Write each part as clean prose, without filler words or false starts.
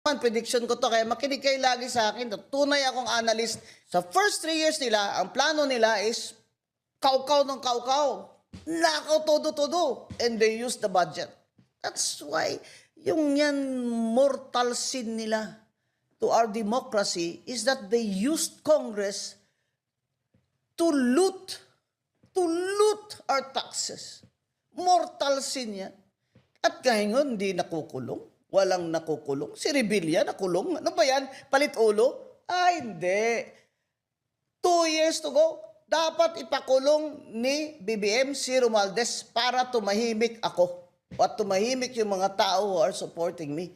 Prediction ko to, kaya makinig kayo lagi sa akin. Tunay akong analyst. Sa first 3 years nila, ang plano nila is kaukaw ng kaukaw. Nakaw todo-todo. And they use the budget. That's why yung yan mortal sin nila to our democracy is that they used Congress to loot our taxes. Mortal sin yan. At ngayon, hindi nakukulong. Walang nakukulong. Si Revilla nakulong. Ano ba yan? Palit ulo? Ay, hindi. 2 years to go. Dapat ipakulong ni BBM si Romualdez para tumahimik ako. At tumahimik yung mga tao who are supporting me.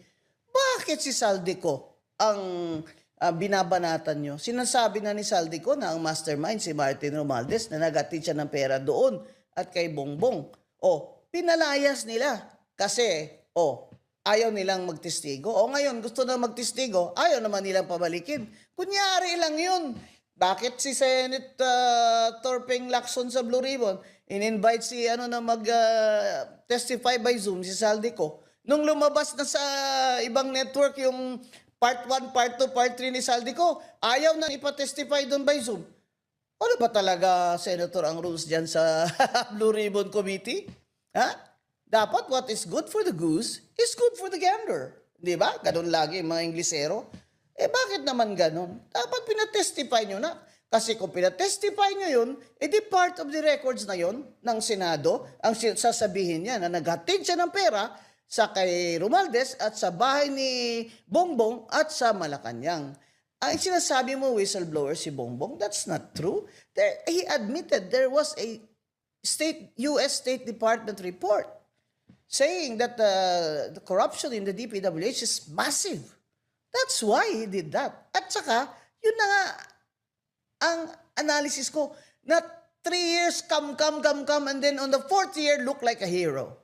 Bakit si Saldico ang binabanatan nyo? Sinasabi na ni Saldico na ang mastermind si Martin Romualdez na nagatid siya ng pera doon at kay Bongbong. Pinalayas nila kasi, ayaw nilang magtestigo. Ngayon, gusto na magtestigo, ayaw naman nilang pabalikin. Kunyari lang yun. Bakit si Senate Torpeng Lacson sa Blue Ribbon in-invite si na mag-testify by Zoom, si Saldico? Nung lumabas na sa ibang network yung part 1, part 2, part 3 ni Saldico, ayaw na ipatestify doon by Zoom. Ano ba talaga, Senator, ang rules dyan sa Blue Ribbon Committee? Dapat what is good for the goose is good for the gander. Di ba? Ganun lagi yung mga Inglesero. Bakit naman ganun? Dapat pinatestify nyo na. Kasi kung pinatestify nyo yun, di part of the records na yun ng Senado, ang sasabihin niya na naghatid siya ng pera sa kay Romualdez at sa bahay ni Bongbong at sa Malacanang. Ang sinasabi mo, whistleblower si Bongbong, that's not true. He admitted there was a U.S. State Department report saying that the corruption in the DPWH is massive. That's why he did that. At saka, yun na nga ang analysis ko, na 3 years, come, and then on the 4th year, look like a hero.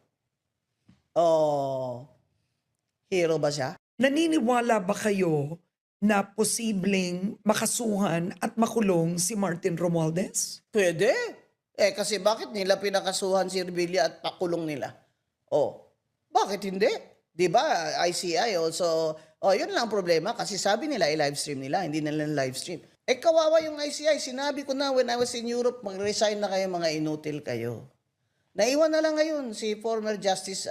Hero ba siya? Naniniwala ba kayo na posibleng makasuhan at makulong si Martin Romualdez? Pwede. Kasi bakit nila pinakasuhan si Revilla at pakulong nila? Bakit hindi? Di ba? ICI also, yun lang ang problema kasi sabi nila i-live stream nila, hindi nila live stream. Kawawa yung ICI. Sinabi ko na when I was in Europe, mag-resign na kayo, mga inutil kayo. Naiwan na lang ngayon si former Justice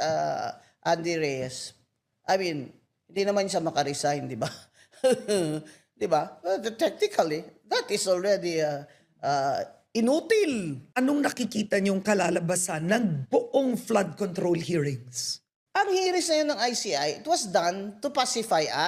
Andy Reyes. I mean, hindi naman siya makaresign, di ba? Di ba? Technically, that is already inutil. Anong nakikita niyong kalalabasan ng buong flood control hearings? Ang hearings na yun ng ICI, it was done to pacify us.